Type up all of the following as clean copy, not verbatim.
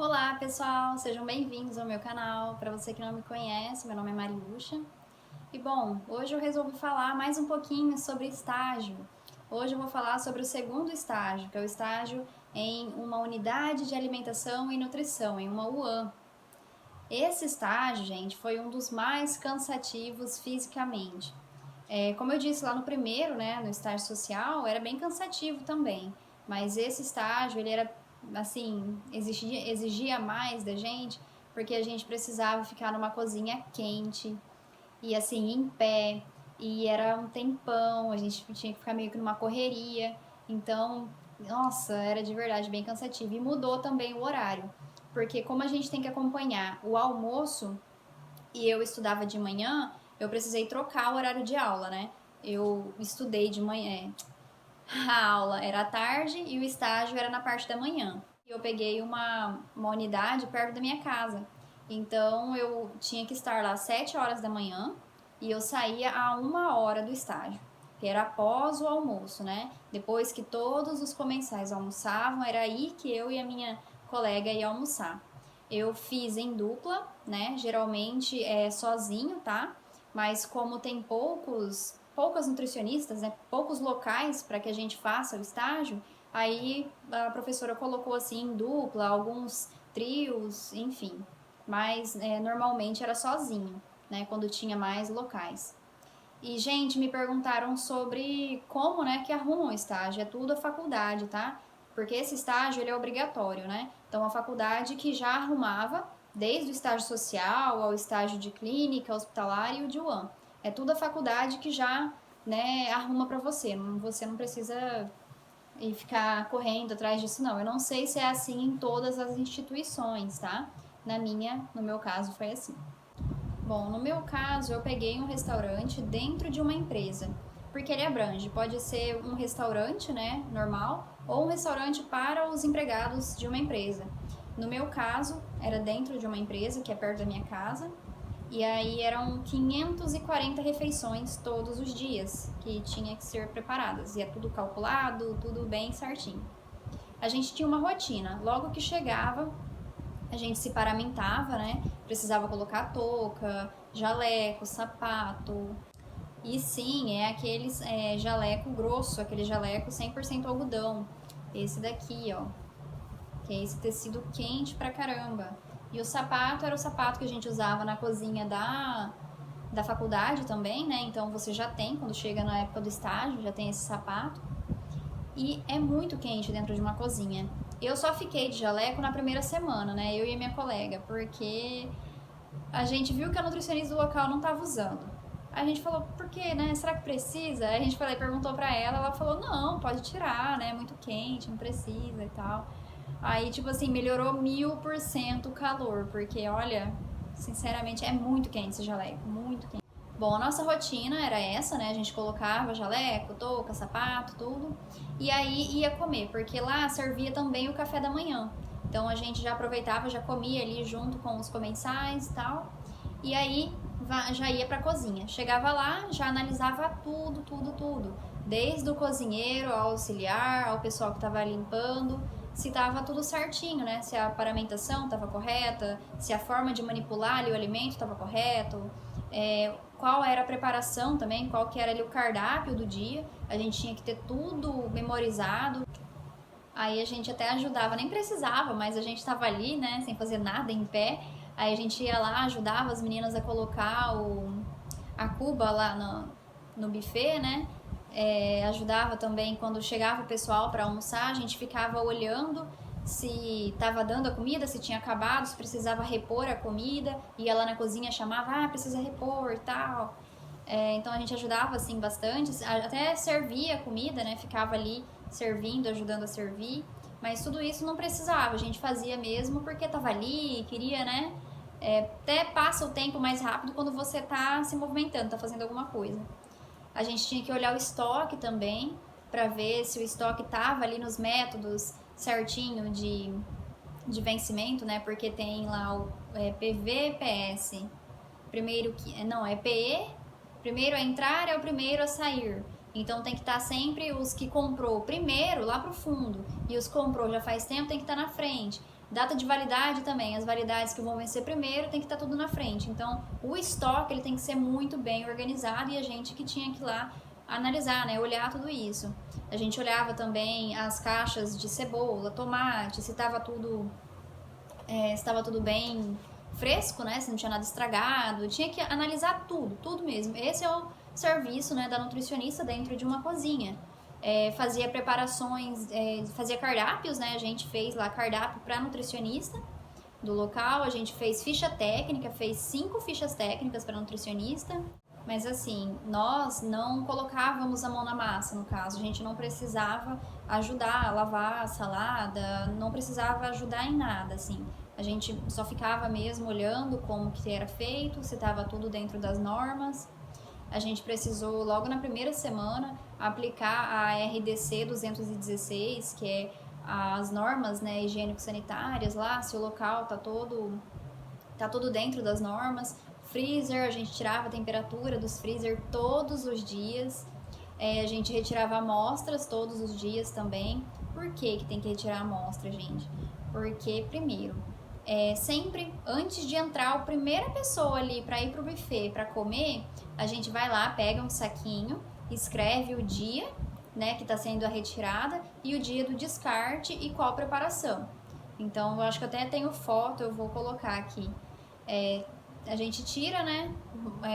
Olá pessoal, sejam bem-vindos ao meu canal. Para você que não me conhece, meu nome é Mariúcha. E bom, hoje eu resolvi falar mais um pouquinho sobre estágio. Hoje eu vou falar sobre o segundo estágio, que é o estágio em uma unidade de alimentação e nutrição, em uma UAN. Esse estágio, gente, foi um dos mais cansativos fisicamente. Como eu disse lá no primeiro, né, no estágio social, era bem cansativo também. Mas esse estágio, ele era, assim, exigia mais da gente, porque a gente precisava ficar numa cozinha quente, e assim, em pé, e era um tempão, a gente tinha que ficar meio que numa correria. Então, nossa, era de verdade bem cansativo. E mudou também o horário, porque como a gente tem que acompanhar o almoço, e eu estudava de manhã, eu precisei trocar o horário de aula, né? Eu estudei de manhã, a aula era à tarde e o estágio era na parte da manhã. Eu peguei uma unidade perto da minha casa, então eu tinha que estar lá às 7 horas da manhã e eu saía a 1 hora do estágio, que era após o almoço, né? Depois que todos os comensais almoçavam, era aí que eu e a minha colega ia almoçar. Eu fiz em dupla, né? Geralmente é sozinho, tá? Mas como tem poucas nutricionistas, né? Poucos locais para que a gente faça o estágio, aí a professora colocou assim em dupla, alguns trios, enfim. Mas normalmente era sozinho, né? Quando tinha mais locais. E, gente, me perguntaram sobre como, né, que arrumam o estágio. É tudo a faculdade, tá? Porque esse estágio, ele é obrigatório, né? Então, a faculdade que já arrumava, desde o estágio social ao estágio de clínica, hospitalar e o de UAN. É tudo a faculdade que já, né, arruma para você. Você não precisa ir ficar correndo atrás disso, não. Eu não sei se é assim em todas as instituições, tá? No meu caso, foi assim. Bom, no meu caso, eu peguei um restaurante dentro de uma empresa, porque ele abrange, pode ser um restaurante, né, normal, ou um restaurante para os empregados de uma empresa. No meu caso, era dentro de uma empresa que é perto da minha casa, e aí eram 540 refeições todos os dias que tinha que ser preparadas, e é tudo calculado, tudo bem certinho. A gente tinha uma rotina, logo que chegava, a gente se paramentava, né? Precisava colocar touca, jaleco, sapato. E sim, é aquele jaleco grosso, aquele jaleco 100% algodão. Esse daqui, ó, que é esse tecido quente pra caramba. E o sapato era o sapato que a gente usava na cozinha da faculdade também, né? Então você já tem, quando chega na época do estágio, já tem esse sapato. E é muito quente dentro de uma cozinha. Eu só fiquei de jaleco na primeira semana, né? Eu e a minha colega, porque a gente viu que a nutricionista do local não estava usando. A gente falou, por quê, né? Será que precisa? Aí a gente falou, perguntou pra ela, ela falou, não, pode tirar, né? É muito quente, não precisa e tal. Aí, tipo assim, melhorou 1000% o calor, porque olha, sinceramente, é muito quente esse jaleco, muito quente. Bom, a nossa rotina era essa, né? A gente colocava jaleco, touca, sapato, tudo. E aí ia comer, porque lá servia também o café da manhã. Então a gente já aproveitava, já comia ali junto com os comensais e tal. E aí já ia pra cozinha. Chegava lá, já analisava tudo, tudo, tudo. Desde o cozinheiro ao auxiliar, ao pessoal que tava limpando, se tava tudo certinho, né? Se a paramentação tava correta, se a forma de manipular ali o alimento tava correto, qual era a preparação também, qual que era ali o cardápio do dia. A gente tinha que ter tudo memorizado. Aí a gente até ajudava, nem precisava, mas a gente tava ali, né, sem fazer nada, em pé. Aí a gente ia lá, ajudava as meninas a colocar a cuba lá no buffet, né? Ajudava também quando chegava o pessoal para almoçar, a gente ficava olhando se estava dando a comida, se tinha acabado, se precisava repor a comida, ia lá na cozinha, chamava, precisa repor e tal. Então a gente ajudava assim bastante, até servia a comida, né? Ficava ali servindo, ajudando a servir, mas tudo isso não precisava, a gente fazia mesmo porque tava ali, queria, né? Até passa o tempo mais rápido quando você tá se movimentando, tá fazendo alguma coisa. A gente tinha que olhar o estoque também para ver se o estoque tava ali nos métodos certinho de vencimento, né? Porque tem lá o PV, PS. Primeiro que. Não, é PE. Primeiro a entrar é o primeiro a sair. Então tem que estar sempre os que comprou primeiro lá pro fundo e os que comprou já faz tempo tem que estar na frente. Data de validade também, as validades que vão vencer primeiro tem que estar tudo na frente. Então, o estoque ele tem que ser muito bem organizado e a gente que tinha que ir lá analisar, né, olhar tudo isso. A gente olhava também as caixas de cebola, tomate, se estava tudo bem fresco, né, se não tinha nada estragado. Tinha que analisar tudo mesmo. Esse é o serviço, né, da nutricionista dentro de uma cozinha. Fazia preparações, fazia cardápios, né? A gente fez lá cardápio para nutricionista do local, a gente fez ficha técnica, fez 5 fichas técnicas para nutricionista, mas assim, nós não colocávamos a mão na massa, no caso, a gente não precisava ajudar a lavar a salada, não precisava ajudar em nada, assim. A gente só ficava mesmo olhando como que era feito, se estava tudo dentro das normas. A gente precisou, logo na primeira semana, aplicar a RDC 216, que é as normas, né, higiênico-sanitárias lá, se o local tá todo dentro das normas. Freezer, a gente tirava a temperatura dos freezer todos os dias. A gente retirava amostras todos os dias também. Por que tem que retirar a amostra, gente? Porque, primeiro, sempre antes de entrar a primeira pessoa ali para ir pro buffet para comer, a gente vai lá, pega um saquinho, escreve o dia, né, que está sendo a retirada e o dia do descarte e qual preparação. Então, eu acho que até tenho foto, eu vou colocar aqui. A gente tira, né,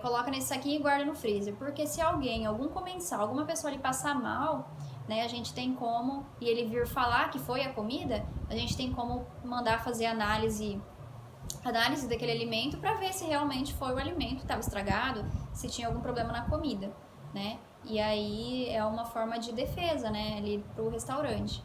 coloca nesse saquinho e guarda no freezer, porque se algum comensal, alguma pessoa ali passar mal, né, a gente tem como, e ele vir falar que foi a comida, a gente tem como mandar fazer análise daquele alimento para ver se realmente foi o alimento que estava estragado, se tinha algum problema na comida, né? E aí é uma forma de defesa, né, ali pro restaurante.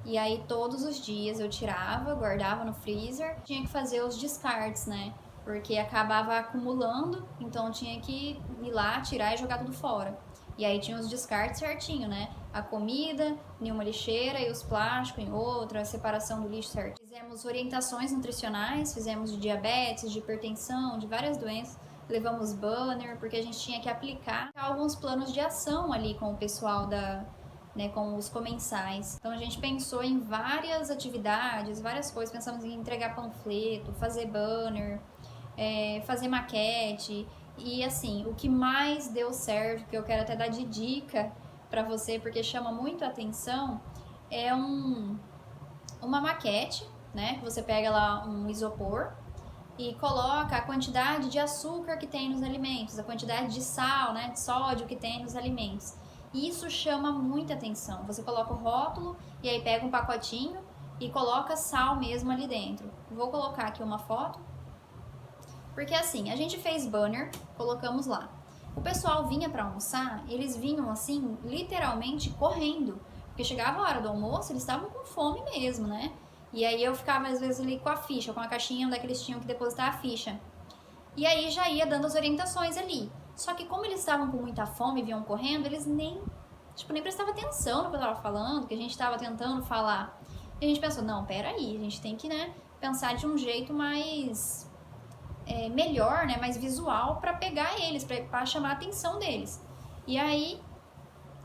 E aí todos os dias eu tirava, guardava no freezer, tinha que fazer os descartes, né? Porque acabava acumulando, então tinha que ir lá, tirar e jogar tudo fora. E aí tinha os descartes certinho, né? A comida em uma lixeira e os plásticos em outra, a separação do lixo certo. Fizemos orientações nutricionais, fizemos de diabetes, de hipertensão, de várias doenças. Levamos banner, porque a gente tinha que aplicar alguns planos de ação ali com o pessoal com os comensais. Então a gente pensou em várias atividades, várias coisas. Pensamos em entregar panfleto, fazer banner, fazer maquete. E assim, o que mais deu certo, que eu quero até dar de dica para você, porque chama muito a atenção, é uma maquete, né? Que você pega lá um isopor e coloca a quantidade de açúcar que tem nos alimentos, a quantidade de sal, né, de sódio que tem nos alimentos. E isso chama muita atenção. Você coloca o rótulo e aí pega um pacotinho e coloca sal mesmo ali dentro. Vou colocar aqui uma foto. Porque assim, a gente fez banner, colocamos lá. O pessoal vinha para almoçar, eles vinham assim, literalmente correndo. Porque chegava a hora do almoço, eles estavam com fome mesmo, né? E aí eu ficava às vezes ali com a ficha, com a caixinha onde eles tinham que depositar a ficha. E aí já ia dando as orientações ali. Só que como eles estavam com muita fome e vinham correndo, eles nem prestavam atenção no que eu tava falando, que a gente tava tentando falar. E a gente pensou, não, peraí, a gente tem que, né, pensar de um jeito mais melhor, né, mais visual para pegar eles, para chamar a atenção deles. E aí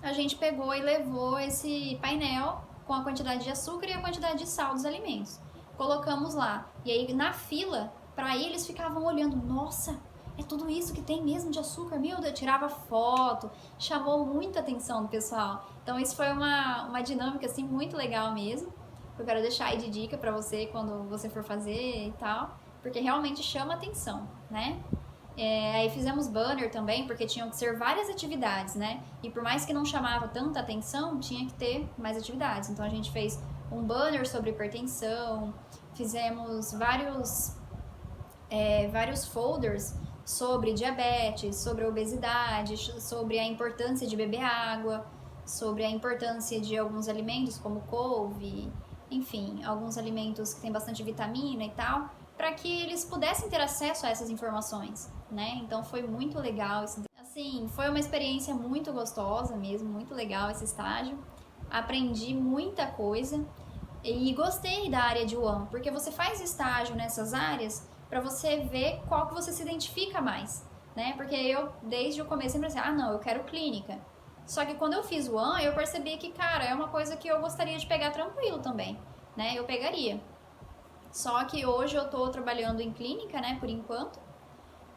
a gente pegou e levou esse painel com a quantidade de açúcar e a quantidade de sal dos alimentos. Colocamos lá. E aí na fila, para eles ficavam olhando, nossa, é tudo isso que tem mesmo de açúcar? Meu Deus, tirava foto, chamou muita atenção do pessoal. Então isso foi uma dinâmica assim muito legal mesmo. Eu quero deixar aí de dica para você quando você for fazer e tal, porque realmente chama atenção, né? Aí fizemos banner também, porque tinham que ser várias atividades, né? E por mais que não chamava tanta atenção, tinha que ter mais atividades. Então a gente fez um banner sobre hipertensão, fizemos vários folders sobre diabetes, sobre obesidade, sobre a importância de beber água, sobre a importância de alguns alimentos como couve, enfim, alguns alimentos que têm bastante vitamina e tal, para que eles pudessem ter acesso a essas informações, né? Então foi muito legal. Assim, foi uma experiência muito gostosa mesmo, muito legal esse estágio. Aprendi muita coisa e gostei da área de UAM, porque você faz estágio nessas áreas para você ver qual que você se identifica mais, né? Porque eu, desde o começo, sempre pensei, não, eu quero clínica. Só que quando eu fiz o UAM, eu percebi que, cara, é uma coisa que eu gostaria de pegar tranquilo também, né? Eu pegaria. Só que hoje eu tô trabalhando em clínica, né, por enquanto,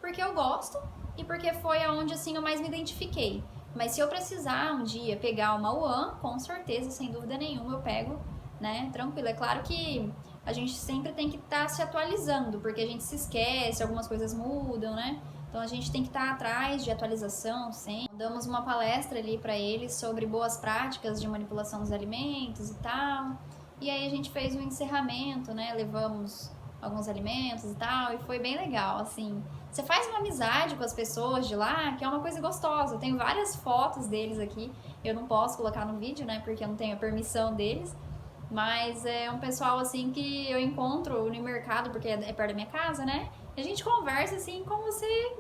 porque eu gosto e porque foi aonde assim eu mais me identifiquei. Mas se eu precisar um dia pegar uma UAN, com certeza, sem dúvida nenhuma, eu pego, né, tranquilo. É claro que a gente sempre tem que estar se atualizando, porque a gente se esquece, algumas coisas mudam, né? Então a gente tem que estar atrás de atualização sempre. Damos uma palestra ali para eles sobre boas práticas de manipulação dos alimentos e tal. E aí a gente fez um encerramento, né? Levamos alguns alimentos e tal, e foi bem legal, assim. Você faz uma amizade com as pessoas de lá, que é uma coisa gostosa. Eu tenho várias fotos deles aqui. Eu não posso colocar no vídeo, né? Porque eu não tenho a permissão deles. Mas é um pessoal, assim, que eu encontro no mercado, porque é perto da minha casa, né? E a gente conversa, assim, como se,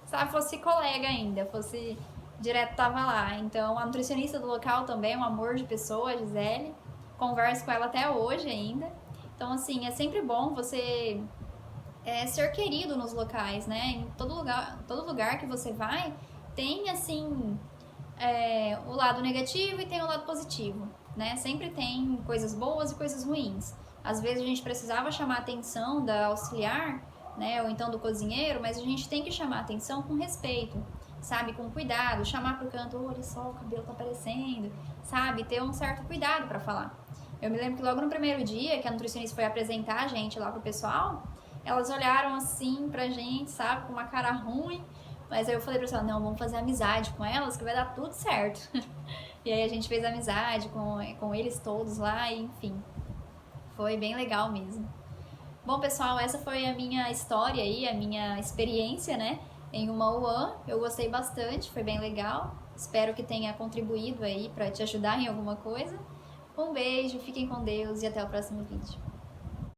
sabe, fosse colega ainda, fosse direto tava lá. Então, a nutricionista do local também é um amor de pessoa, a Gisele. Converso com ela até hoje ainda. Então, assim, é sempre bom você ser querido nos locais, né? Em todo lugar que você vai, tem, assim, o lado negativo e tem o lado positivo, né? Sempre tem coisas boas e coisas ruins. Às vezes a gente precisava chamar a atenção da auxiliar, né? Ou então do cozinheiro, mas a gente tem que chamar a atenção com respeito, sabe? Com cuidado, chamar pro canto, oh, olha só, o cabelo tá aparecendo, sabe? Ter um certo cuidado para falar. Eu me lembro que logo no primeiro dia que a nutricionista foi apresentar a gente lá pro pessoal, elas olharam assim pra gente, sabe? Com uma cara ruim. Mas aí eu falei pra ela, não, vamos fazer amizade com elas que vai dar tudo certo. E aí a gente fez amizade com eles todos lá e enfim, foi bem legal mesmo. Bom, pessoal, essa foi a minha história aí, a minha experiência, né, em uma UAN. Eu gostei bastante, foi bem legal. Espero que tenha contribuído aí pra te ajudar em alguma coisa. Um beijo, fiquem com Deus e até o próximo vídeo.